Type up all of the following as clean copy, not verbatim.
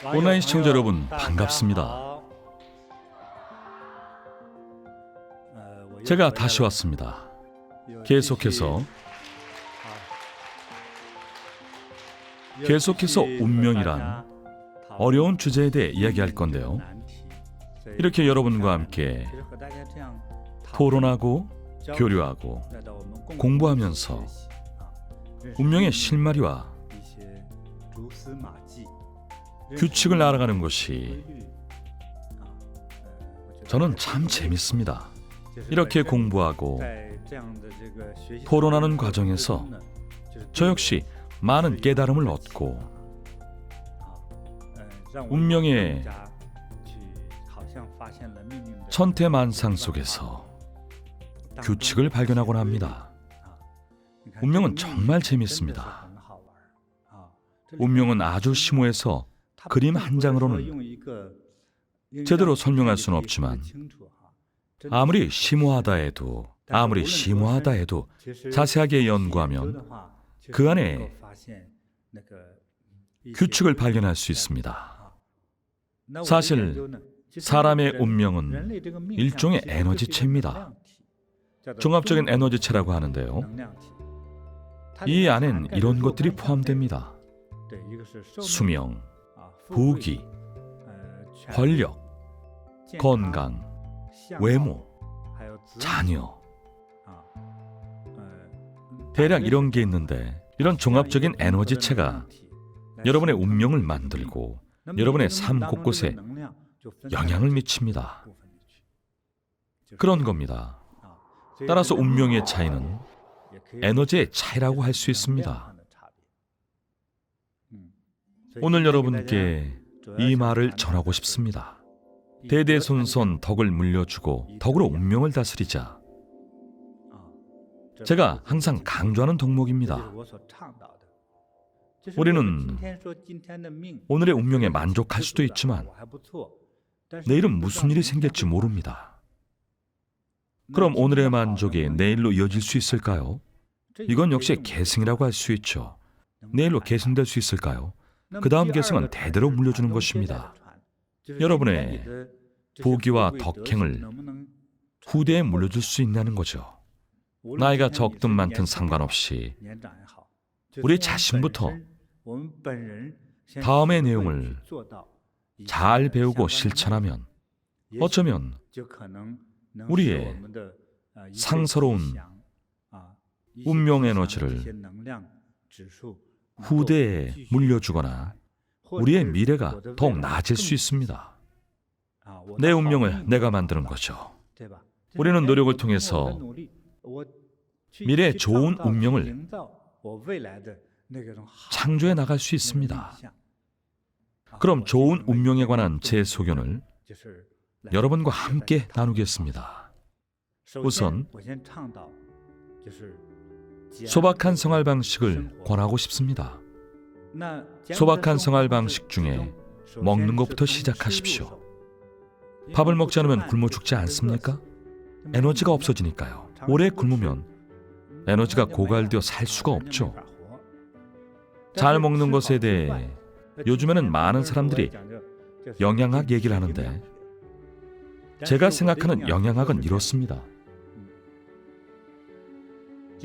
온라인 시청자 여러분 반갑습니다. 제가 다시 왔습니다. 계속해서 운명이란 어려운 주제에 대해 이야기할 건데요. 이렇게 여러분과 함께 토론하고 교류하고 공부하면서 운명의 실마리와 규칙을 알아가는 것이 저는 참 재밌습니다. 이렇게 공부하고 토론하는 과정에서 저 역시 많은 깨달음을 얻고 운명의 천태만상 속에서 규칙을 발견하곤 합니다. 운명은 정말 재밌습니다. 운명은 아주 심오해서 그림 한 장으로는 제대로 설명할 수는 없지만 아무리 심오하다 해도 자세하게 연구하면 그 안에 규칙을 발견할 수 있습니다. 사실 사람의 운명은 일종의 에너지체입니다. 종합적인 에너지체라고 하는데요. 이 안엔 이런 것들이 포함됩니다. 수명, 부귀, 권력, 건강, 외모, 자녀, 대략 이런 게 있는데, 이런 종합적인 에너지체가 여러분의 운명을 만들고 여러분의 삶 곳곳에 영향을 미칩니다. 그런 겁니다. 따라서 운명의 차이는 에너지의 차이라고 할 수 있습니다. 오늘 여러분께 이 말을 전하고 싶습니다. 대대손손 덕을 물려주고 덕으로 운명을 다스리자. 제가 항상 강조하는 덕목입니다. 우리는 오늘의 운명에 만족할 수도 있지만 내일은 무슨 일이 생길지 모릅니다. 그럼 오늘의 만족이 내일로 이어질 수 있을까요? 이건 역시 계승이라고 할 수 있죠. 내일로 계승될 수 있을까요? 그 다음 계승은 대대로 물려주는 것입니다. 여러분의 부귀와 덕행을 후대에 물려줄 수 있냐는 거죠. 나이가 적든 많든 상관없이 우리 자신부터 다음의 내용을 잘 배우고 실천하면 어쩌면 우리의 상서로운 운명 에너지를 후대에 물려주거나 우리의 미래가 더욱 나아질 수 있습니다. 내 운명을 내가 만드는 거죠. 우리는 노력을 통해서 미래의 좋은 운명을 창조해 나갈 수 있습니다. 그럼 좋은 운명에 관한 제 소견을 여러분과 함께 나누겠습니다. 우선 소박한 생활 방식을 권하고 싶습니다. 소박한 생활 방식 중에 먹는 것부터 시작하십시오. 밥을 먹지 않으면 굶어 죽지 않습니까? 에너지가 없어지니까요. 오래 굶으면 에너지가 고갈되어 살 수가 없죠. 잘 먹는 것에 대해 요즘에는 많은 사람들이 영양학 얘기를 하는데, 제가 생각하는 영양학은 이렇습니다.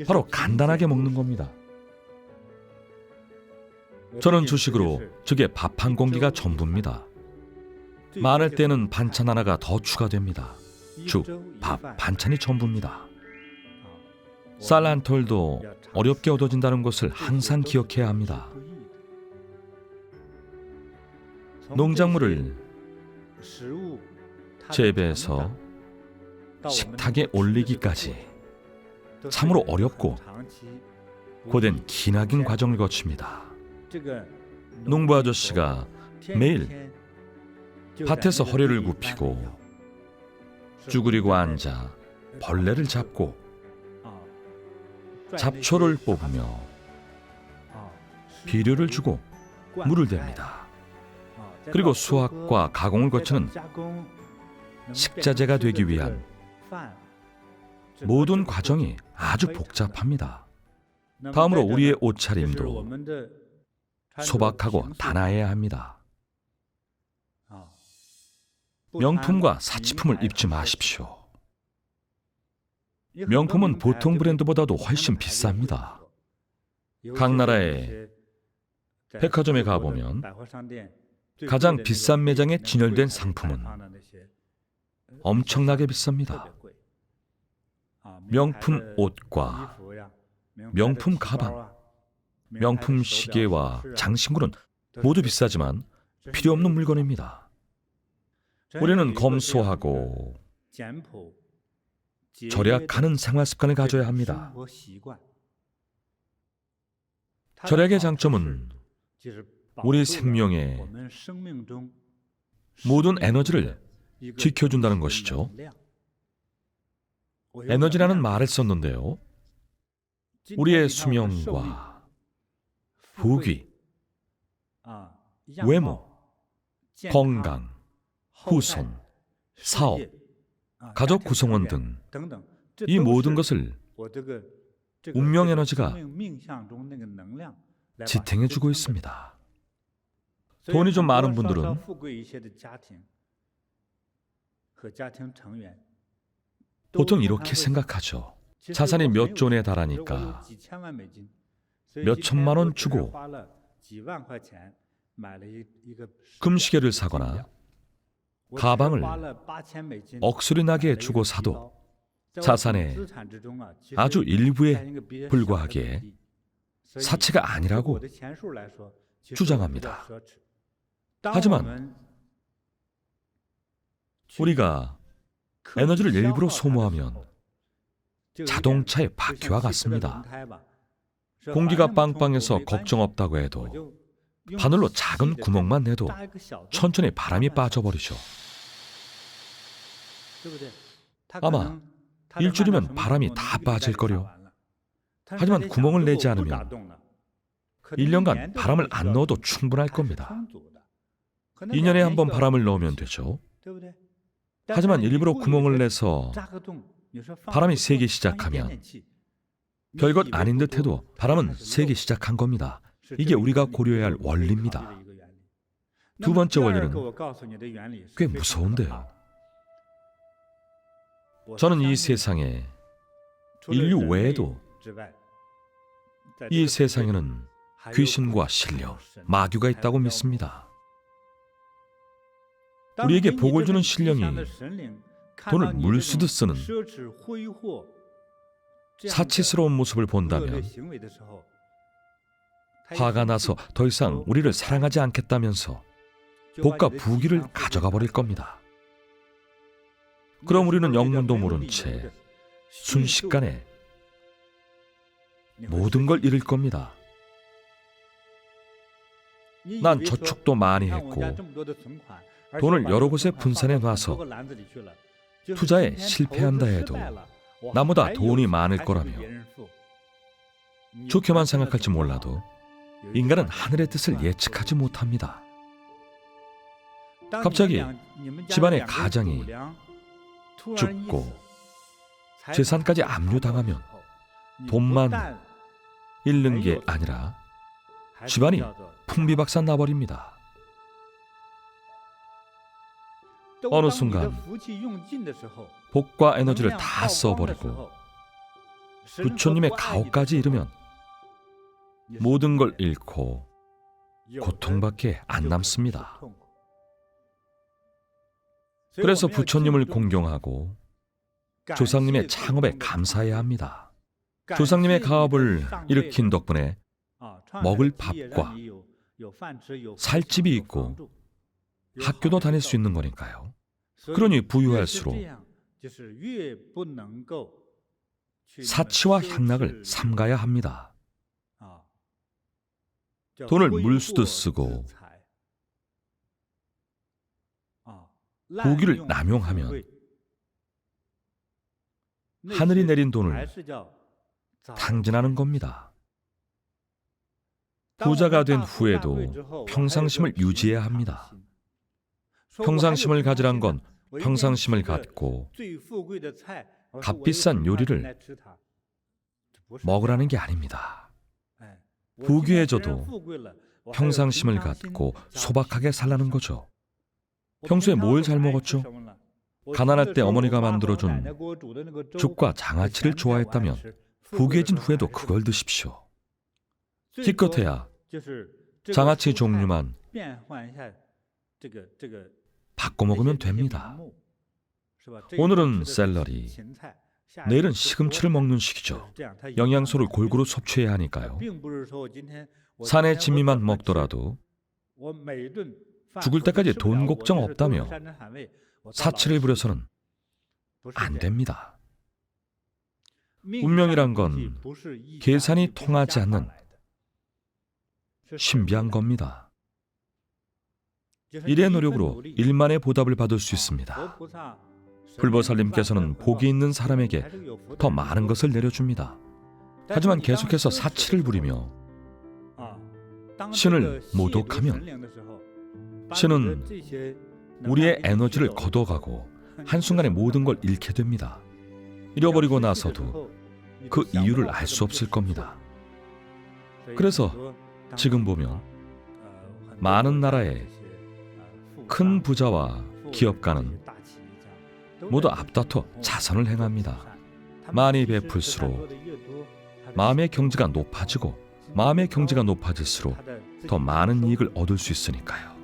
바로 간단하게 먹는 겁니다. 저는 주식으로 저게 밥 한 공기가 전부입니다. 많을 때는 반찬 하나가 더 추가됩니다. 죽, 밥, 반찬이 전부입니다. 쌀 한 톨도 어렵게 얻어진다는 것을 항상 기억해야 합니다. 농작물을 재배해서 식탁에 올리기까지 참으로 어렵고 고된 기나긴 과정을 거칩니다. 농부 아저씨가 매일 밭에서 허리를 굽히고 쭈그리고 앉아 벌레를 잡고 잡초를 뽑으며 비료를 주고 물을 댑니다. 그리고 수확과 가공을 거치는 식자재가 되기 위한 모든 과정이 아주 복잡합니다. 다음으로 우리의 옷차림도 소박하고 단아해야 합니다. 명품과 사치품을 입지 마십시오. 명품은 보통 브랜드보다도 훨씬 비쌉니다. 각 나라의 백화점에 가보면 가장 비싼 매장에 진열된 상품은 엄청나게 비쌉니다. 명품 옷과 명품 가방, 명품 시계와 장신구는 모두 비싸지만 필요 없는 물건입니다. 우리는 검소하고 절약하는 생활 습관을 가져야 합니다. 절약의 장점은 우리 생명의 모든 에너지를 지켜준다는 것이죠. 에너지라는 말을 썼는데요. 우리의 수명과 부귀, 외모, 건강, 후손, 사업, 가족 구성원 등 이 모든 것을 운명 에너지가 지탱해주고 있습니다. 돈이 좀 많은 분들은 보통 이렇게 생각하죠. 자산이 몇 존에 달하니까 몇 천만 원 주고 금시계를 사거나 가방을 억소리 나게 주고 사도 자산의 아주 일부에 불과하기에 사치가 아니라고 주장합니다. 하지만 우리가 에너지를 일부러 소모하면 자동차의 바퀴와 같습니다. 공기가 빵빵해서 걱정 없다고 해도 바늘로 작은 구멍만 내도 천천히 바람이 빠져버리죠. 아마 일주일이면 바람이 다 빠질 거려. 하지만 구멍을 내지 않으면 1년간 바람을 안 넣어도 충분할 겁니다. 2년에 한 번 바람을 넣으면 되죠. 하지만 일부러 구멍을 내서 바람이 세기 시작하면 별것 아닌 듯해도 바람은 세기 시작한 겁니다. 이게 우리가 고려해야 할 원리입니다. 두 번째 원리는 꽤 무서운데요. 저는 이 세상에 인류 외에도 이 세상에는 귀신과 신령, 마귀가 있다고 믿습니다. 우리에게 복을 주는 신령이 돈을 물쓰듯 쓰는 사치스러운 모습을 본다면 화가 나서 더 이상 우리를 사랑하지 않겠다면서 복과 부귀를 가져가 버릴 겁니다. 그럼 우리는 영문도 모른 채 순식간에 모든 걸 잃을 겁니다. 난 저축도 많이 했고 돈을 여러 곳에 분산해 놔서 투자에 실패한다 해도 나보다 돈이 많을 거라며 좋게만 생각할지 몰라도 인간은 하늘의 뜻을 예측하지 못합니다. 갑자기 집안의 가장이 죽고 재산까지 압류당하면 돈만 잃는 게 아니라 집안이 풍비박산 나버립니다. 어느 순간 복과 에너지를 다 써버리고 부처님의 가호까지 이르면 모든 걸 잃고 고통밖에 안 남습니다. 그래서 부처님을 공경하고 조상님의 창업에 감사해야 합니다. 조상님의 가업을 일으킨 덕분에 먹을 밥과 살 집이 있고 학교도 다닐 수 있는 거니까요. 그러니 부유할수록 사치와 향락을 삼가야 합니다. 돈을 물쓰듯 쓰고 부귀를 남용하면 하늘이 내린 돈을 탕진하는 겁니다. 부자가 된 후에도 평상심을 유지해야 합니다. 평상심을 가지란 건 평상심을 갖고 값비싼 요리를 먹으라는 게 아닙니다. 부귀해져도 평상심을 갖고 소박하게 살라는 거죠. 평소에 뭘 잘 먹었죠? 가난할 때 어머니가 만들어준 죽과 장아찌를 좋아했다면 부귀해진 후에도 그걸 드십시오. 기껏해야 장아찌 종류만 바꿔 먹으면 됩니다. 오늘은 샐러리, 내일은 시금치를 먹는 시기죠. 영양소를 골고루 섭취해야 하니까요. 산의 진미만 먹더라도 죽을 때까지 돈 걱정 없다며 사치를 부려서는 안 됩니다. 운명이란 건 계산이 통하지 않는 신비한 겁니다. 일의 노력으로 일만의 보답을 받을 수 있습니다. 불보살님께서는 복이 있는 사람에게 더 많은 것을 내려줍니다. 하지만 계속해서 사치를 부리며 신을 모독하면 신은 우리의 에너지를 걷어가고 한순간에 모든 걸 잃게 됩니다. 잃어버리고 나서도 그 이유를 알 수 없을 겁니다. 그래서 지금 보면 많은 나라의 큰 부자와 기업가는 모두 앞다퉈 자선을 행합니다. 많이 베풀수록 마음의 경지가 높아지고 마음의 경지가 높아질수록 더 많은 이익을 얻을 수 있으니까요.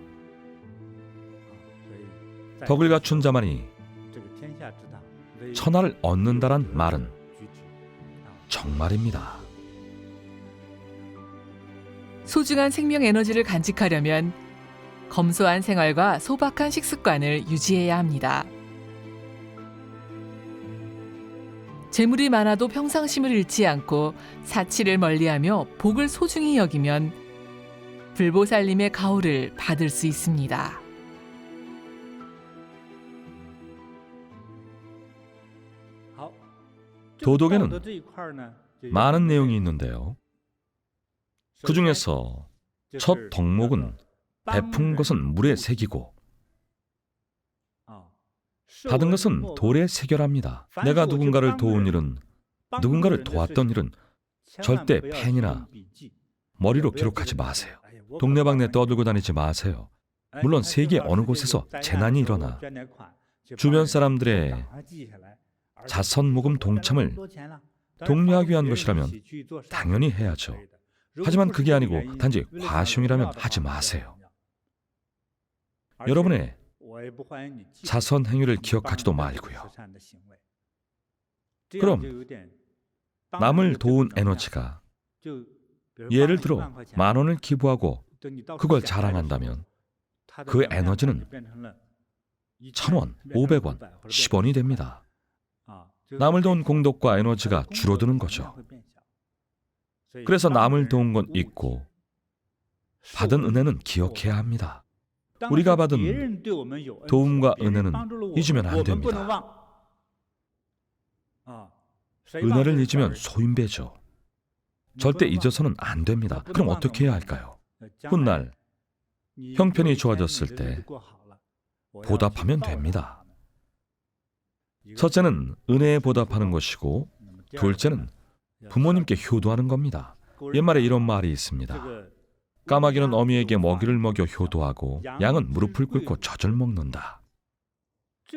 덕을 갖춘 자만이 천하를 얻는다란 말은 정말입니다. 소중한 생명 에너지를 간직하려면 검소한 생활과 소박한 식습관을 유지해야 합니다. 재물이 많아도 평상심을 잃지 않고 사치를 멀리하며 복을 소중히 여기면 불보살님의 가호를 받을 수 있습니다. 도덕에는 많은 내용이 있는데요. 그 중에서 첫 덕목은 베푼 것은 물에 새기고 받은 것은 돌에 새겨랍니다. 내가 누군가를 도운 일은, 누군가를 도왔던 일은 절대 펜이나 머리로 기록하지 마세요. 동네방네 떠들고 다니지 마세요. 물론 세계 어느 곳에서 재난이 일어나 주변 사람들의 자선모금 동참을 독려하기 위한 것이라면 당연히 해야죠. 하지만 그게 아니고 단지 과시용이라면 하지 마세요. 여러분의 자선 행위를 기억하지도 말고요. 그럼 남을 도운 에너지가 예를 들어 10,000원을 기부하고 그걸 자랑한다면 그 에너지는 1,000원, 500원, 10원이 됩니다. 남을 도운 공덕과 에너지가 줄어드는 거죠. 그래서 남을 도운 건 잊고 받은 은혜는 기억해야 합니다. 우리가 받은 도움과 은혜는 잊으면 안 됩니다. 은혜를 잊으면 소인배죠. 절대 잊어서는 안 됩니다. 그럼 어떻게 해야 할까요? 훗날 형편이 좋아졌을 때 보답하면 됩니다. 첫째는 은혜에 보답하는 것이고, 둘째는 부모님께 효도하는 겁니다. 옛말에 이런 말이 있습니다. 까마귀는 어미에게 먹이를 먹여 효도하고 양은 무릎을 꿇고 젖을 먹는다.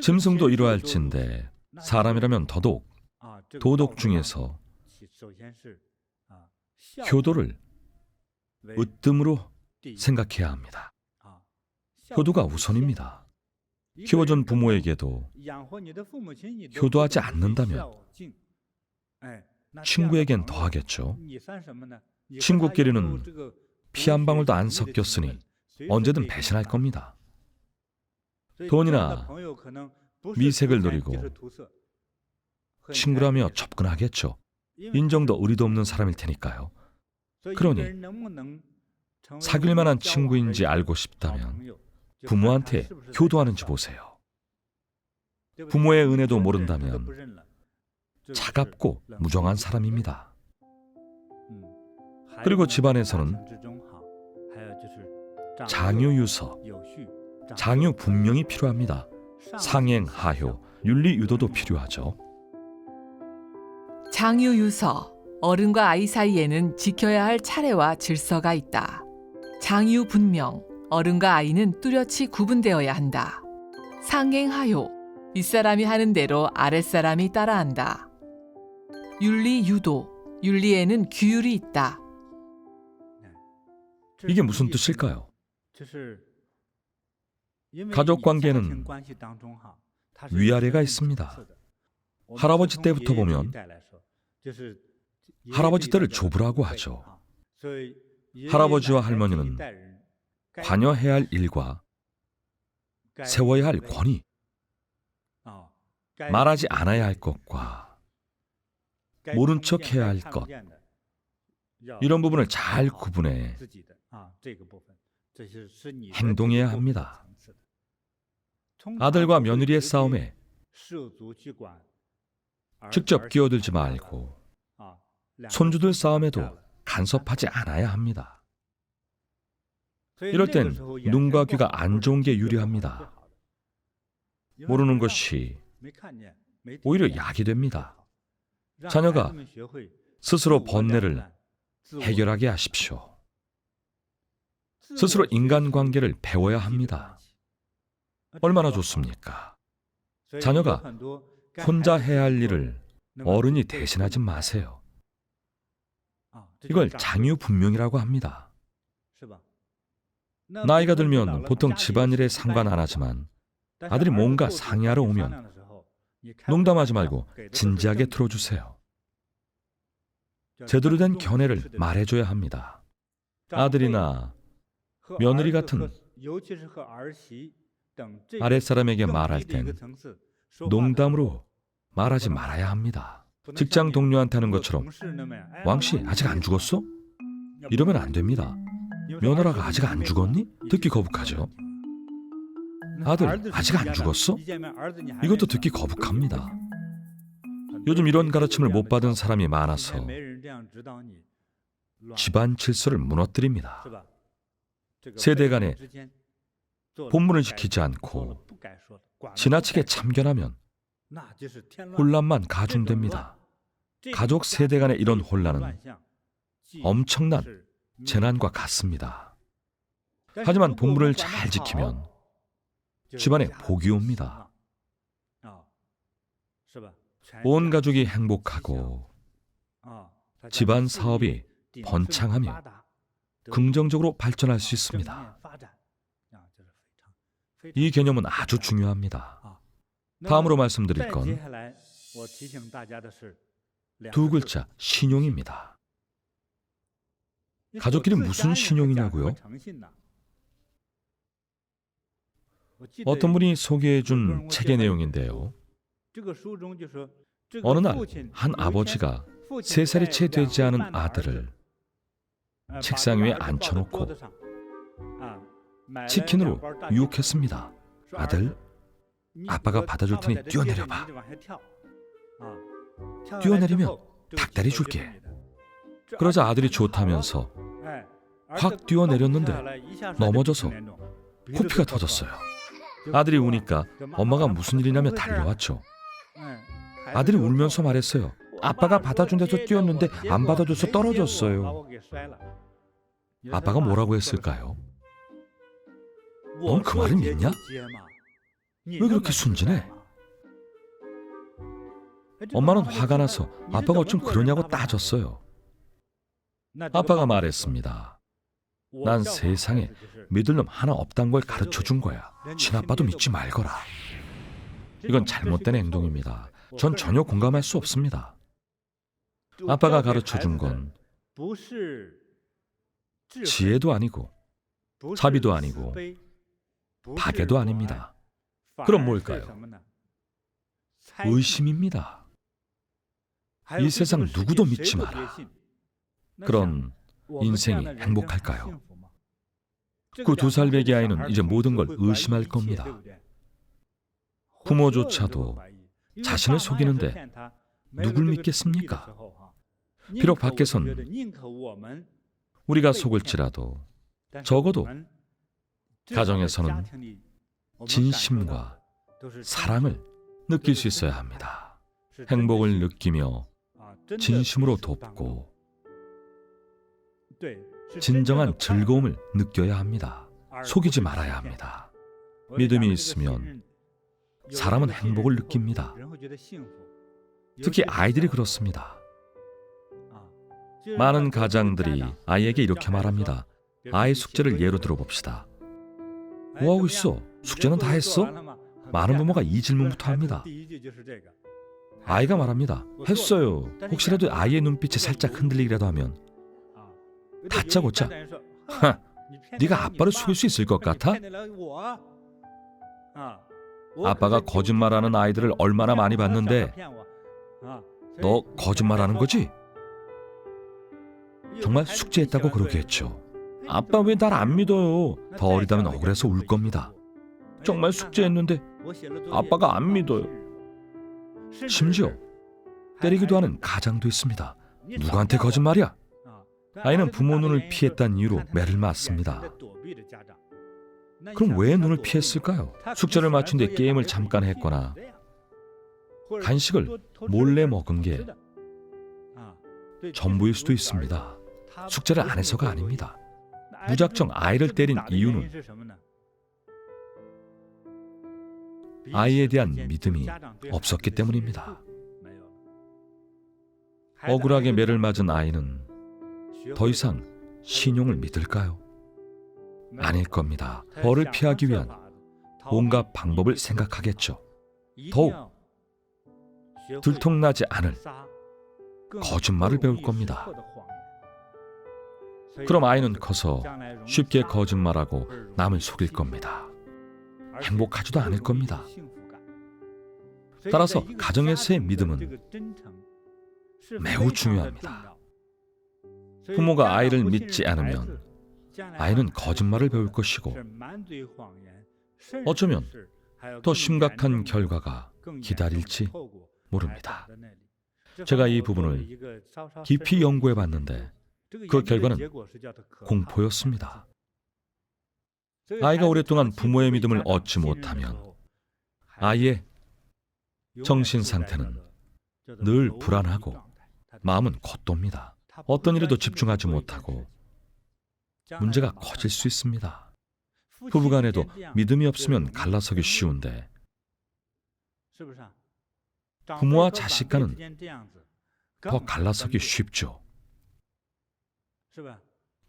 짐승도 이러할진데 사람이라면 더더욱 도덕 중에서 효도를 으뜸으로 생각해야 합니다. 효도가 우선입니다. 키워준 부모에게도 효도하지 않는다면 친구에겐 더하겠죠. 친구끼리는 피 한 방울도 안 섞였으니 언제든 배신할 겁니다. 돈이나 미색을 노리고 친구라며 접근하겠죠. 인정도 의리도 없는 사람일 테니까요. 그러니 사귈 만한 친구인지 알고 싶다면 부모한테 효도하는지 보세요. 부모의 은혜도 모른다면 차갑고 무정한 사람입니다. 그리고 집안에서는 장유유서, 장유분명이 필요합니다. 상행하효, 윤리유도도 필요하죠. 장유유서, 어른과 아이 사이에는 지켜야 할 차례와 질서가 있다. 장유분명, 어른과 아이는 뚜렷이 구분되어야 한다. 상행하요. 윗사람이 하는 대로 아랫사람이 따라한다. 윤리유도. 윤리에는 규율이 있다. 이게 무슨 뜻일까요? 가족 관계는 위아래가 있습니다. 할아버지 때부터 보면 할아버지 때를 조부라고 하죠. 할아버지와 할머니는 관여해야 할 일과 세워야 할 권위, 말하지 않아야 할 것과 모른 척 해야 할 것, 이런 부분을 잘 구분해 행동해야 합니다. 아들과 며느리의 싸움에 직접 끼어들지 말고 손주들 싸움에도 간섭하지 않아야 합니다. 이럴 땐 눈과 귀가 안 좋은 게 유리합니다. 모르는 것이 오히려 약이 됩니다. 자녀가 스스로 번뇌를 해결하게 하십시오. 스스로 인간관계를 배워야 합니다. 얼마나 좋습니까? 자녀가 혼자 해야 할 일을 어른이 대신하지 마세요. 이걸 장유분명이라고 합니다. 나이가 들면 보통 집안일에 상관 안 하지만 아들이 뭔가 상의하러 오면 농담하지 말고 진지하게 들어주세요. 제대로 된 견해를 말해줘야 합니다. 아들이나 며느리 같은 아랫사람에게 말할 땐 농담으로 말하지 말아야 합니다. 직장 동료한테 하는 것처럼 왕씨 아직 안 죽었어? 이러면 안 됩니다. 며느라가 아직 안 죽었니? 듣기 거북하죠. 아들 아직 안 죽었어? 이것도 듣기 거북합니다. 요즘 이런 가르침을 못 받은 사람이 많아서 집안 질서를 무너뜨립니다. 세대 간에 본문을 지키지 않고 지나치게 참견하면 혼란만 가중됩니다. 가족 세대 간의 이런 혼란은 엄청난 재난과 같습니다. 하지만 본문을 잘 지키면 집안에 복이 옵니다. 온 가족이 행복하고 집안 사업이 번창하며 긍정적으로 발전할 수 있습니다. 이 개념은 아주 중요합니다. 다음으로 말씀드릴 건 두 글자 신용입니다. 가족끼리 무슨 신용이냐고요? 어떤 분이 소개해 준 책의 내용인데요. 어느 날 한 아버지가 3살이 채 되지 않은 아들을 책상 위에 앉혀놓고 치킨으로 유혹했습니다. 아들, 아빠가 받아줄 테니 뛰어내려봐. 뛰어내리면 닭다리 줄게. 그러자 아들이 좋다면서 확 뛰어내렸는데 넘어져서 코피가 터졌어요. 아들이 우니까 엄마가 무슨 일이냐며 달려왔죠. 아들이 울면서 말했어요. 아빠가 받아준 데서 뛰었는데 안 받아줘서 떨어졌어요. 아빠가 뭐라고 했을까요? 넌 그 말을 믿냐? 왜 그렇게 순진해? 엄마는 화가 나서 아빠가 어쩜 그러냐고 따졌어요. 아빠가 말했습니다. 난 세상에 믿을 놈 하나 없단 걸 가르쳐 준 거야. 친아빠도 믿지 말거라. 이건 잘못된 행동입니다. 전 전혀 공감할 수 없습니다. 아빠가 가르쳐 준 건 지혜도 아니고 자비도 아니고 박애도 아닙니다. 그럼 뭘까요? 의심입니다. 이 세상 누구도 믿지 마라. 그런 인생이 행복할까요? 그 2살 배기 아이는 이제 모든 걸 의심할 겁니다. 부모조차도 자신을 속이는데 누굴 믿겠습니까? 비록 밖에선 우리가 속을지라도 적어도 가정에서는 진심과 사랑을 느낄 수 있어야 합니다. 행복을 느끼며 진심으로 돕고 진정한 즐거움을 느껴야 합니다. 속이지 말아야 합니다. 믿음이 있으면 사람은 행복을 느낍니다. 특히 아이들이 그렇습니다. 많은 가장들이 아이에게 이렇게 말합니다. 아이 숙제를 예로 들어봅시다. 뭐하고 있어? 숙제는 다 했어? 많은 부모가 이 질문부터 합니다. 아이가 말합니다. 했어요. 혹시라도 아이의 눈빛이 살짝 흔들리기라도 하면 다짜고짜 하, 네가 아빠를 속일 수 있을 것 같아? 아빠가 거짓말하는 아이들을 얼마나 많이 봤는데 너 거짓말하는 거지? 정말 숙제했다고 그러겠죠. 아빠 왜 날 안 믿어요? 더 어리다면 억울해서 울 겁니다. 정말 숙제했는데 아빠가 안 믿어요. 심지어 때리기도 하는 가장도 있습니다. 누구한테 거짓말이야? 아이는 부모 눈을 피했다는 이유로 매를 맞습니다. 그럼 왜 눈을 피했을까요? 숙제를 마친 뒤 게임을 잠깐 했거나 간식을 몰래 먹은 게 전부일 수도 있습니다. 숙제를 안 해서가 아닙니다. 무작정 아이를 때린 이유는 아이에 대한 믿음이 없었기 때문입니다. 억울하게 매를 맞은 아이는 더 이상 신용을 믿을까요? 아닐 겁니다. 벌을 피하기 위한 온갖 방법을 생각하겠죠. 더욱 들통나지 않을 거짓말을 배울 겁니다. 그럼 아이는 커서 쉽게 거짓말하고 남을 속일 겁니다. 행복하지도 않을 겁니다. 따라서 가정에서의 믿음은 매우 중요합니다. 부모가 아이를 믿지 않으면 아이는 거짓말을 배울 것이고 어쩌면 더 심각한 결과가 기다릴지 모릅니다. 제가 이 부분을 깊이 연구해 봤는데 그 결과는 공포였습니다. 아이가 오랫동안 부모의 믿음을 얻지 못하면 아이의 정신 상태는 늘 불안하고 마음은 겉돕니다. 어떤 일에도 집중하지 못하고 문제가 커질 수 있습니다. 부부간에도 믿음이 없으면 갈라서기 쉬운데 부모와 자식 간은 더 갈라서기 쉽죠.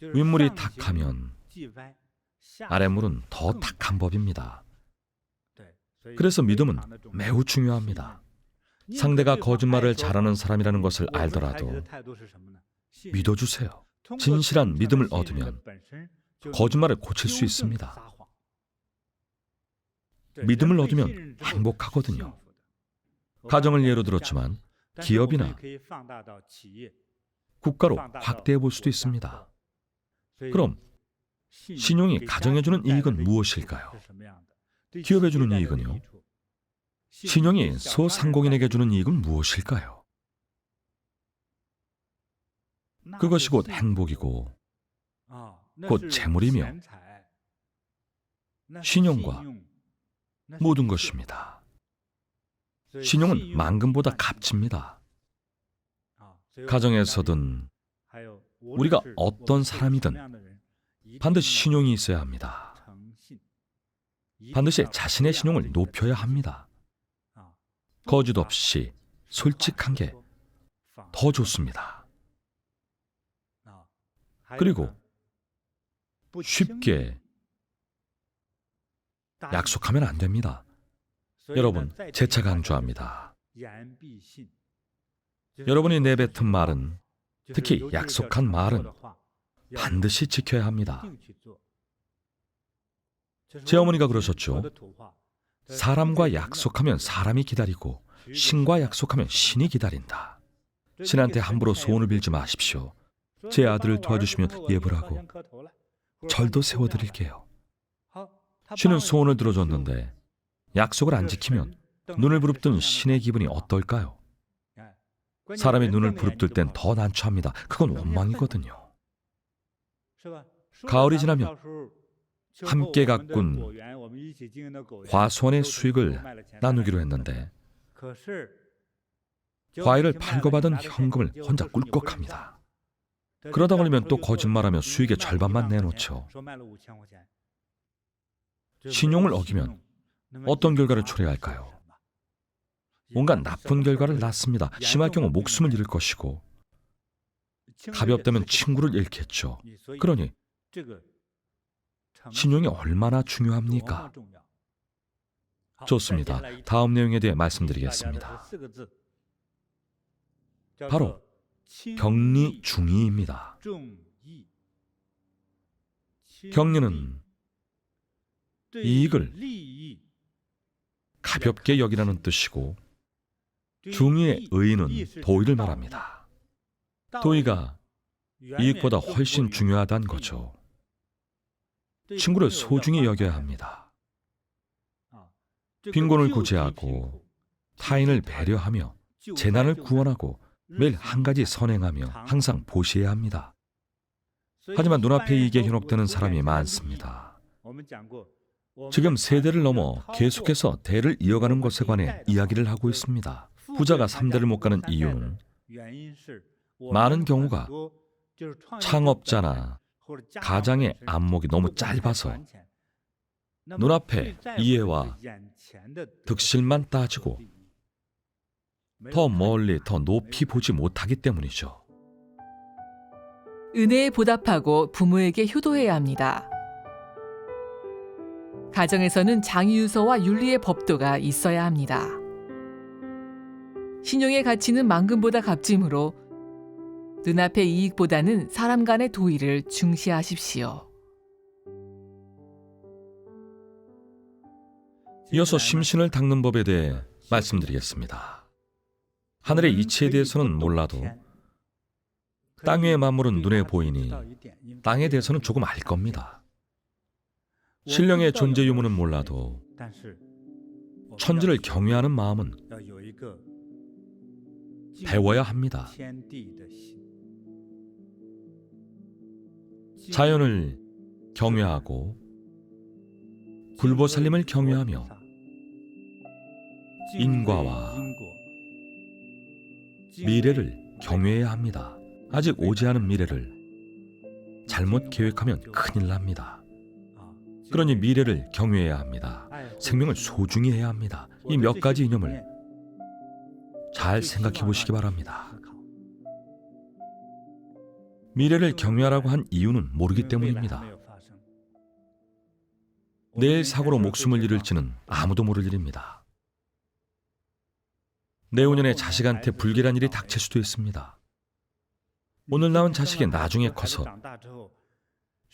윗물이 탁하면 아랫물은 더 탁한 법입니다. 그래서 믿음은 매우 중요합니다. 상대가 거짓말을 잘하는 사람이라는 것을 알더라도 믿어주세요. 진실한 믿음을 얻으면 거짓말을 고칠 수 있습니다. 믿음을 얻으면 행복하거든요. 가정을 예로 들었지만 기업이나 국가로 확대해 볼 수도 있습니다. 그럼 신용이 가정에 주는 이익은 무엇일까요? 기업에 주는 이익은요? 신용이 소상공인에게 주는 이익은 무엇일까요? 그것이 곧 행복이고 곧 재물이며 신용과 모든 것입니다. 신용은 만금보다 값집니다. 가정에서든 우리가 어떤 사람이든 반드시 신용이 있어야 합니다. 반드시 자신의 신용을 높여야 합니다. 거짓 없이 솔직한 게 더 좋습니다. 그리고 쉽게 약속하면 안 됩니다. 여러분, 재차 강조합니다. 여러분이 내뱉은 말은, 특히 약속한 말은 반드시 지켜야 합니다. 제 어머니가 그러셨죠. 사람과 약속하면 사람이 기다리고 신과 약속하면 신이 기다린다. 신한테 함부로 소원을 빌지 마십시오. 제 아들을 도와주시면 예불 하고 절도 세워드릴게요. 신은 소원을 들어줬는데 약속을 안 지키면 눈을 부릅뜬 신의 기분이 어떨까요? 사람이 눈을 부릅뜰 땐 더 난처합니다. 그건 원망이거든요. 가을이 지나면 함께 가꾼 과수원의 수익을 나누기로 했는데 과일을 팔고 받은 현금을 혼자 꿀꺽합니다. 그러다 걸리면 또 거짓말하며 수익의 절반만 내놓죠. 신용을 어기면 어떤 결과를 초래할까요? 온갖 나쁜 결과를 낳습니다. 심할 경우 목숨을 잃을 것이고 가볍다면 친구를 잃겠죠. 그러니 신용이 얼마나 중요합니까? 좋습니다. 다음 내용에 대해 말씀드리겠습니다. 바로 격리중의입니다. 격리는 이익을 가볍게 여기라는 뜻이고 중의의 의의는 도의를 말합니다. 도의가 이익보다 훨씬 중요하다는 거죠. 친구를 소중히 여겨야 합니다. 빈곤을 구제하고 타인을 배려하며 재난을 구원하고 매일 한 가지 선행하며 항상 보시해야 합니다. 하지만 눈앞에 이익에 현혹되는 사람이 많습니다. 지금 세대를 넘어 계속해서 대를 이어가는 것에 관해 이야기를 하고 있습니다. 부자가 3대를 못 가는 이유는 많은 경우가 창업자나 가장의 안목이 너무 짧아서 눈앞에 이해와 득실만 따지고 더 멀리 더 높이 보지 못하기 때문이죠. 은혜에 보답하고 부모에게 효도해야 합니다. 가정에서는 장유서와 윤리의 법도가 있어야 합니다. 신용의 가치는 만금보다 값지므로 눈앞의 이익보다는 사람 간의 도의를 중시하십시오. 이어서 심신을 닦는 법에 대해 말씀드리겠습니다. 하늘의 이치에 대해서는 몰라도 땅 위의 만물은 눈에 보이니 땅에 대해서는 조금 알 겁니다. 신령의 존재 유무는 몰라도 천지를 경외하는 마음은 배워야 합니다. 자연을 경외하고 불보살림을 경외하며 인과와 미래를 경외해야 합니다. 아직 오지 않은 미래를 잘못 계획하면 큰일 납니다. 그러니 미래를 경외해야 합니다. 생명을 소중히 해야 합니다. 이 몇 가지 이념을 잘 생각해 보시기 바랍니다. 미래를 경외하라고 한 이유는 모르기 때문입니다. 내일 사고로 목숨을 잃을지는 아무도 모를 일입니다. 내후년에 자식한테 불길한 일이 닥칠 수도 있습니다. 오늘 낳은 자식이 나중에 커서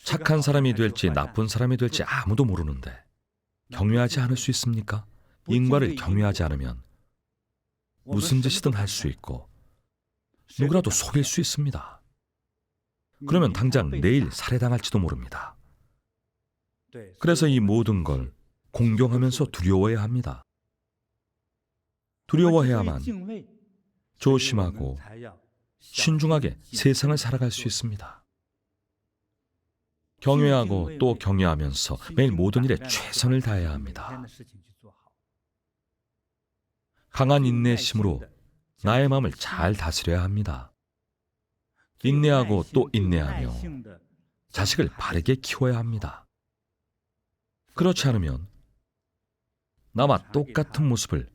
착한 사람이 될지 나쁜 사람이 될지 아무도 모르는데 경외하지 않을 수 있습니까? 인과를 경외하지 않으면 무슨 짓이든 할 수 있고 누구라도 속일 수 있습니다. 그러면 당장 내일 살해당할지도 모릅니다. 그래서 이 모든 걸 공경하면서 두려워해야 합니다. 두려워해야만 조심하고 신중하게 세상을 살아갈 수 있습니다. 경외하고 또 경외하면서 매일 모든 일에 최선을 다해야 합니다. 강한 인내심으로 나의 마음을 잘 다스려야 합니다. 인내하고 또 인내하며 자식을 바르게 키워야 합니다. 그렇지 않으면 나와 똑같은 모습을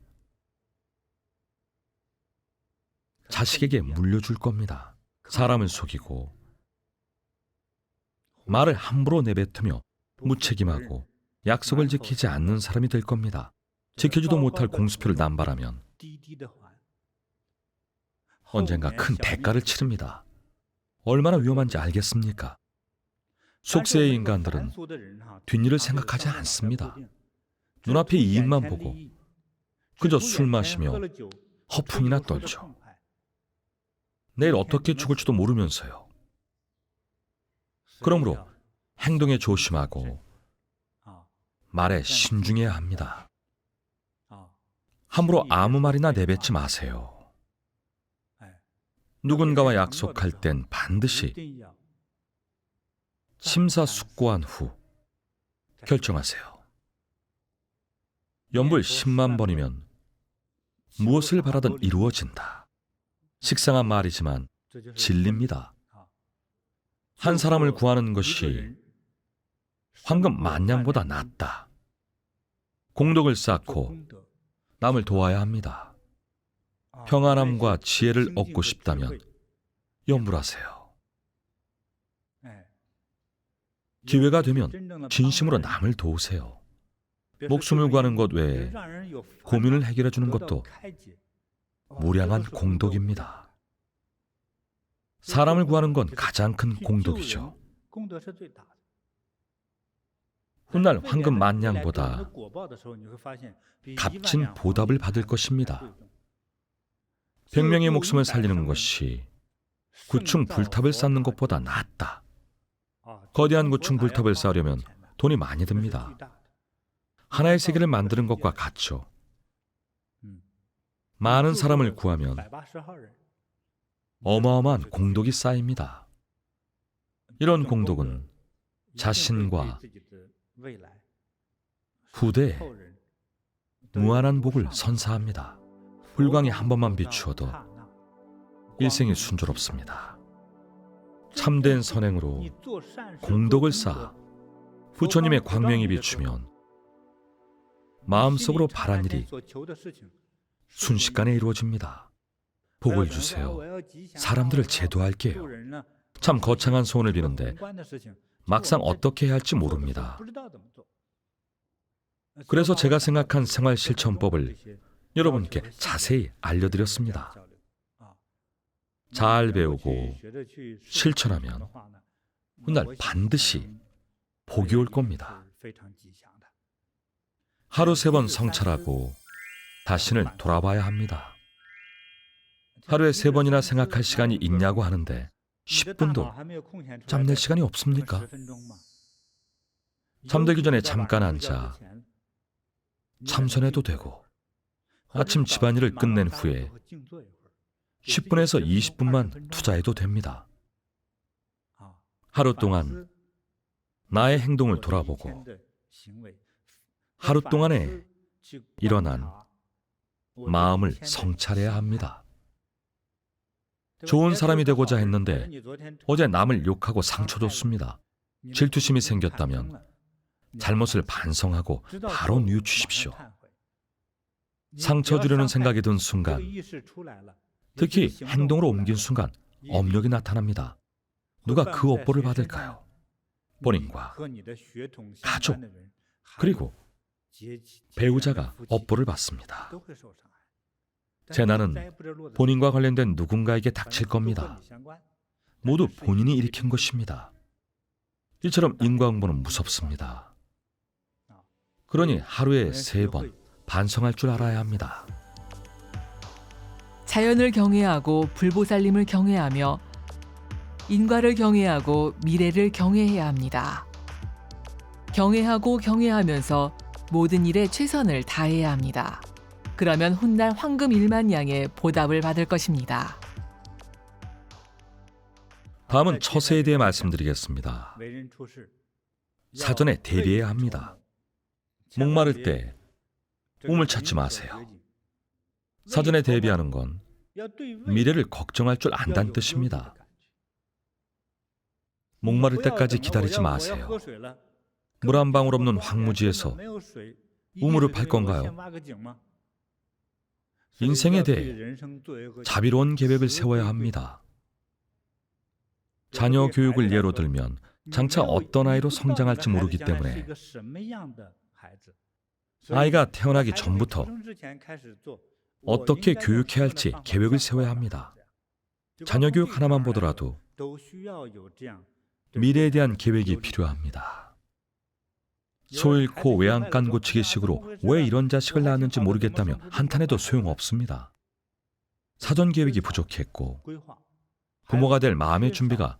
자식에게 물려줄 겁니다. 사람을 속이고 말을 함부로 내뱉으며 무책임하고 약속을 지키지 않는 사람이 될 겁니다. 지키지도 못할 공수표를 남발하면 언젠가 큰 대가를 치릅니다. 얼마나 위험한지 알겠습니까? 속세의 인간들은 뒷일을 생각하지 않습니다. 눈앞의 이익만 보고 그저 술 마시며 허풍이나 떨죠. 내일 어떻게 죽을지도 모르면서요. 그러므로 행동에 조심하고 말에 신중해야 합니다. 함부로 아무 말이나 내뱉지 마세요. 누군가와 약속할 땐 반드시 심사숙고한 후 결정하세요. 연불 10만 번이면 무엇을 바라든 이루어진다. 식상한 말이지만 진리입니다. 한 사람을 구하는 것이 황금 10,000냥보다 낫다. 공덕을 쌓고 남을 도와야 합니다. 평안함과 지혜를 얻고 싶다면 염불하세요. 기회가 되면 진심으로 남을 도우세요. 목숨을 구하는 것 외에 고민을 해결해 주는 것도 무량한 공덕입니다. 사람을 구하는 건 가장 큰 공덕이죠. 훗날 황금 만냥보다 값진 보답을 받을 것입니다. 100명의 목숨을 살리는 것이 구층 불탑을 쌓는 것보다 낫다. 거대한 구층 불탑을 쌓으려면 돈이 많이 듭니다. 하나의 세계를 만드는 것과 같죠. 많은 사람을 구하면 어마어마한 공덕이 쌓입니다. 이런 공덕은 자신과 후대에 무한한 복을 선사합니다. 불광이 한 번만 비추어도 일생이 순조롭습니다. 참된 선행으로 공덕을 쌓아 부처님의 광명이 비추면 마음속으로 바란 일이 순식간에 이루어집니다. 복을 주세요. 사람들을 제도할게요. 참 거창한 소원을 비는데 막상 어떻게 해야 할지 모릅니다. 그래서 제가 생각한 생활실천법을 여러분께 자세히 알려드렸습니다. 잘 배우고 실천하면 훗날 반드시 복이 올 겁니다. 하루 3번 성찰하고 자신을 돌아봐야 합니다. 하루에 3번이나 생각할 시간이 있냐고 하는데 10분도 잠낼 시간이 없습니까? 잠들기 전에 잠깐 앉아 참선해도 되고 아침 집안일을 끝낸 후에 10분에서 20분만 투자해도 됩니다. 하루 동안 나의 행동을 돌아보고 하루 동안에 일어난 마음을 성찰해야 합니다. 좋은 사람이 되고자 했는데 어제 남을 욕하고 상처 줬습니다. 질투심이 생겼다면 잘못을 반성하고 바로 뉘우치십시오. 상처 주려는 생각이 든 순간, 특히 행동으로 옮긴 순간 업력이 나타납니다. 누가 그 업보를 받을까요? 본인과 가족, 그리고 배우자가 업보를 받습니다. 재난은 본인과 관련된 누군가에게 닥칠 겁니다. 모두 본인이 일으킨 것입니다. 이처럼 인과응보는 무섭습니다. 그러니 하루에 3번 반성할 줄 알아야 합니다. 자연을 경외하고 불보살님을 경외하며 인과를 경외하고 미래를 경외해야 합니다. 경외하고 경외하면서 모든 일에 최선을 다해야 합니다. 그러면 훗날 황금 1만냥의 보답을 받을 것입니다. 다음은 처세에 대해 말씀드리겠습니다. 사전에 대비해야 합니다. 목마를 때 우물 찾지 마세요. 사전에 대비하는 건 미래를 걱정할 줄 안다는 뜻입니다. 목마를 때까지 기다리지 마세요. 물 한 방울 없는 황무지에서 우물을 팔 건가요? 인생에 대해 자비로운 계획을 세워야 합니다. 자녀 교육을 예로 들면 장차 어떤 아이로 성장할지 모르기 때문에 아이가 태어나기 전부터 어떻게 교육해야 할지 계획을 세워야 합니다. 자녀 교육 하나만 보더라도 미래에 대한 계획이 필요합니다. 소 잃고 외양간 고치기 식으로 왜 이런 자식을 낳았는지 모르겠다며 한탄해도 소용없습니다. 사전 계획이 부족했고 부모가 될 마음의 준비가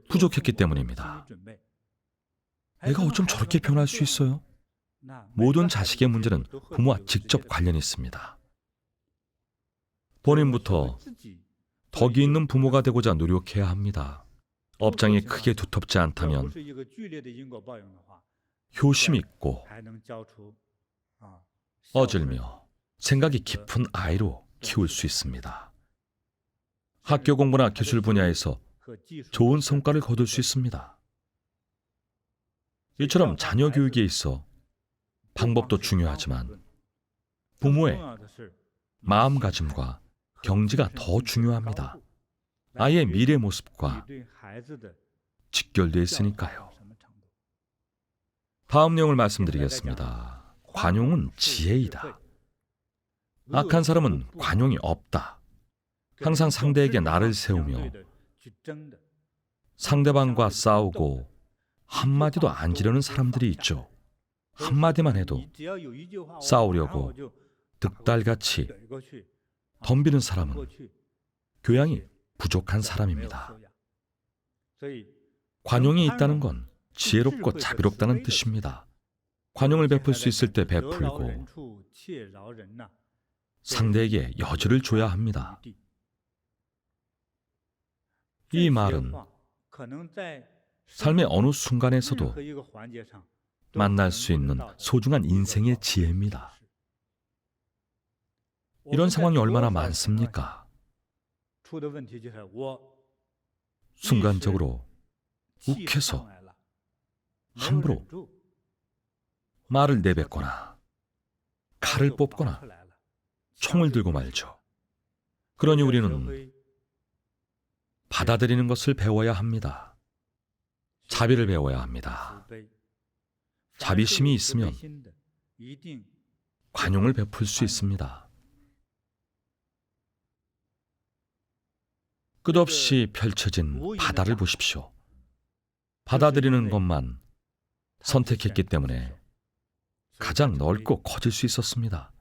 부족했기 때문입니다. 애가 어쩜 저렇게 변할 수 있어요? 모든 자식의 문제는 부모와 직접 관련이 있습니다. 본인부터 덕이 있는 부모가 되고자 노력해야 합니다. 업장이 크게 두텁지 않다면 효심 있고 어질며 생각이 깊은 아이로 키울 수 있습니다. 학교 공부나 기술 분야에서 좋은 성과를 거둘 수 있습니다. 이처럼 자녀 교육에 있어 방법도 중요하지만 부모의 마음가짐과 경지가 더 중요합니다. 아이의 미래 모습과 직결되어 있으니까요. 다음 내용을 말씀드리겠습니다. 관용은 지혜이다. 악한 사람은 관용이 없다. 항상 상대에게 나를 세우며 상대방과 싸우고 한마디도 안 지르는 사람들이 있죠. 한마디만 해도 싸우려고 득달같이 덤비는 사람은 교양이 부족한 사람입니다. 관용이 있다는 건 지혜롭고 자비롭다는 뜻입니다. 관용을 베풀 수 있을 때 베풀고 상대에게 여지를 줘야 합니다. 이 말은 삶의 어느 순간에서도 만날 수 있는 소중한 인생의 지혜입니다. 이런 상황이 얼마나 많습니까? 순간적으로 욱해서 함부로 말을 내뱉거나 칼을 뽑거나 총을 들고 말죠. 그러니 우리는 받아들이는 것을 배워야 합니다. 자비를 배워야 합니다. 자비심이 있으면 관용을 베풀 수 있습니다. 끝없이 펼쳐진 바다를 보십시오. 받아들이는 것만 선택했기 때문에 가장 넓고 커질 수 있었습니다.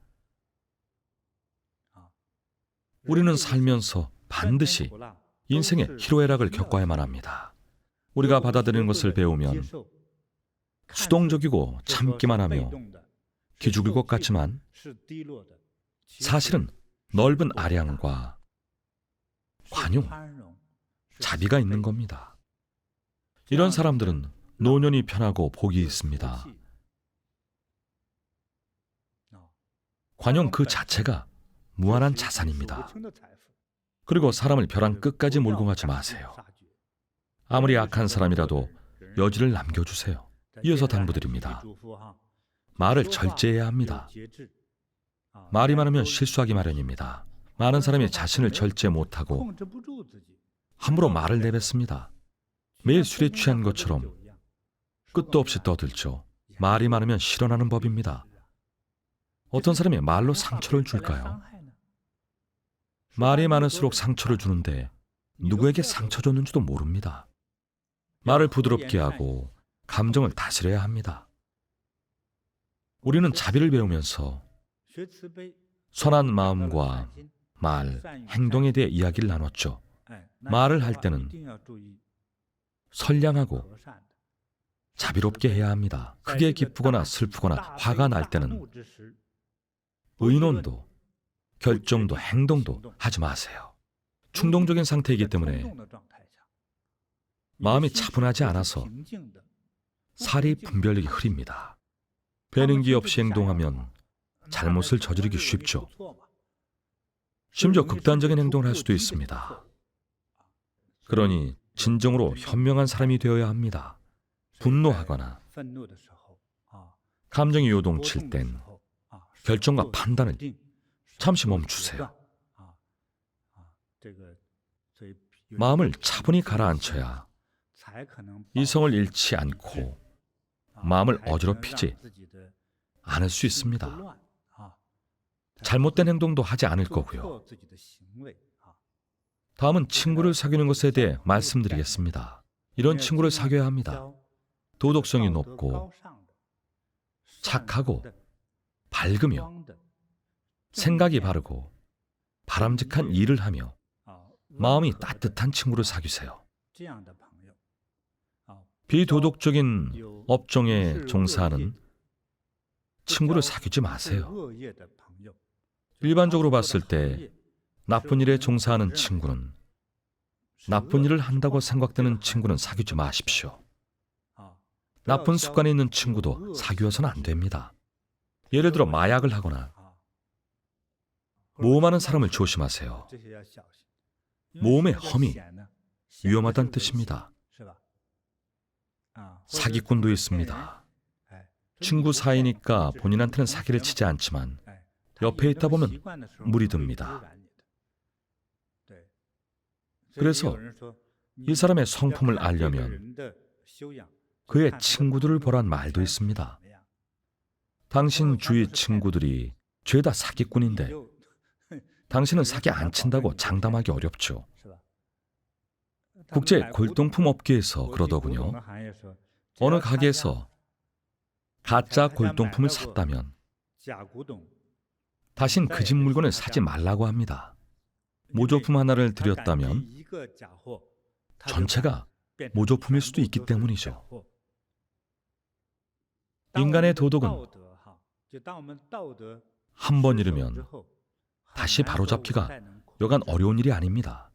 우리는 살면서 반드시 인생의 희로애락을 겪어야만 합니다. 우리가 받아들이는 것을 배우면 수동적이고 참기만 하며 기죽을 것 같지만 사실은 넓은 아량과 관용, 자비가 있는 겁니다. 이런 사람들은 노년이 편하고 복이 있습니다. 관용 그 자체가 무한한 자산입니다. 그리고 사람을 벼랑 끝까지 몰고 가지 마세요. 아무리 악한 사람이라도 여지를 남겨주세요. 이어서 당부드립니다. 말을 절제해야 합니다. 말이 많으면 실수하기 마련입니다. 많은 사람이 자신을 절제 못하고 함부로 말을 내뱉습니다. 매일 술에 취한 것처럼 끝도 없이 떠들죠. 말이 많으면 실현하는 법입니다. 어떤 사람이 말로 상처를 줄까요? 말이 많을수록 상처를 주는데 누구에게 상처 줬는지도 모릅니다. 말을 부드럽게 하고 감정을 다스려야 합니다. 우리는 자비를 배우면서 선한 마음과 말, 행동에 대해 이야기를 나눴죠. 말을 할 때는 선량하고 자비롭게 해야 합니다. 크게 기쁘거나 슬프거나 화가 날 때는 의논도, 결정도, 행동도 하지 마세요. 충동적인 상태이기 때문에 마음이 차분하지 않아서 살이 분별력이 흐립니다. 배는기 없이 행동하면 잘못을 저지르기 쉽죠. 심지어 극단적인 행동을 할 수도 있습니다. 그러니 진정으로 현명한 사람이 되어야 합니다. 분노하거나 감정이 요동칠 땐 결정과 판단을 잠시 멈추세요. 마음을 차분히 가라앉혀야 이성을 잃지 않고 마음을 어지럽히지 않을 수 있습니다. 잘못된 행동도 하지 않을 거고요. 다음은 친구를 사귀는 것에 대해 말씀드리겠습니다. 이런 친구를 사귀어야 합니다. 도덕성이 높고 착하고 밝으며 생각이 바르고 바람직한 일을 하며 마음이 따뜻한 친구를 사귀세요. 비도덕적인 업종에 종사하는 친구를 사귀지 마세요. 일반적으로 봤을 때 나쁜 일에 종사하는 친구는, 나쁜 일을 한다고 생각되는 친구는 사귀지 마십시오. 나쁜 습관이 있는 친구도 사귀어서는 안 됩니다. 예를 들어 마약을 하거나 모험하는 사람을 조심하세요. 모험의 험이 위험하다는 뜻입니다. 사기꾼도 있습니다. 친구 사이니까 본인한테는 사기를 치지 않지만 옆에 있다 보면 물이 듭니다. 그래서 이 사람의 성품을 알려면 그의 친구들을 보란 말도 있습니다. 당신 주위 친구들이 죄다 사기꾼인데 당신은 사기 안 친다고 장담하기 어렵죠. 국제 골동품 업계에서 그러더군요. 어느 가게에서 가짜 골동품을 샀다면 다신 그 집 물건을 사지 말라고 합니다. 모조품 하나를 들였다면 전체가 모조품일 수도 있기 때문이죠. 인간의 도덕은 한 번 잃으면 다시 바로잡기가 여간 어려운 일이 아닙니다.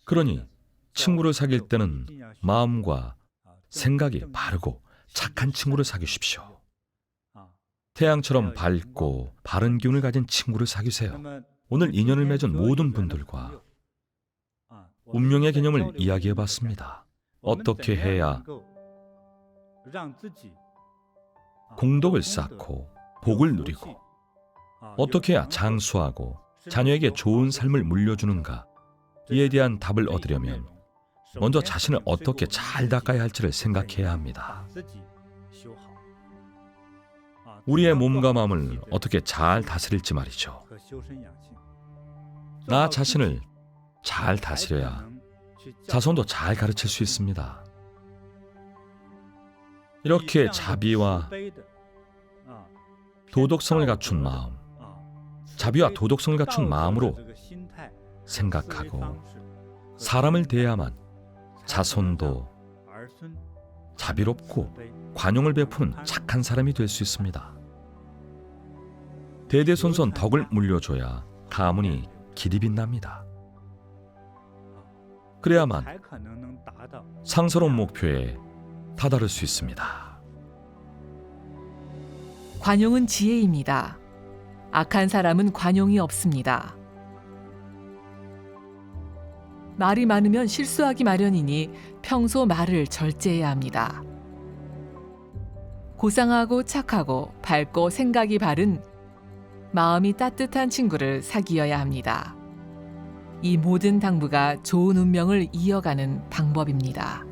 그러니 친구를 사귈 때는 마음과 생각이 바르고 착한 친구를 사귀십시오. 태양처럼 밝고 바른 기운을 가진 친구를 사귀세요. 오늘 인연을 맺은 모든 분들과 운명의 개념을 이야기해봤습니다. 어떻게 해야 공덕을 쌓고 복을 누리고 어떻게 해야 장수하고 자녀에게 좋은 삶을 물려주는가, 이에 대한 답을 얻으려면 먼저 자신을 어떻게 잘 닦아야 할지를 생각해야 합니다. 우리의 몸과 마음을 어떻게 잘 다스릴지 말이죠. 나 자신을 잘 다스려야 자손도 잘 가르칠 수 있습니다. 이렇게 자비와 도덕성을 갖춘 마음, 자비와 도덕성을 갖춘 마음으로 생각하고 사람을 대해야만 자손도 자비롭고 관용을 베푸는 착한 사람이 될 수 있습니다. 대대손손 덕을 물려줘야 가문이 길이 빛납니다. 그래야만 상스러운 목표에 다다를 수 있습니다. 관용은 지혜입니다. 악한 사람은 관용이 없습니다. 말이 많으면 실수하기 마련이니 평소 말을 절제해야 합니다. 고상하고 착하고 밝고 생각이 바른 마음이 따뜻한 친구를 사귀어야 합니다. 이 모든 당부가 좋은 운명을 이어가는 방법입니다.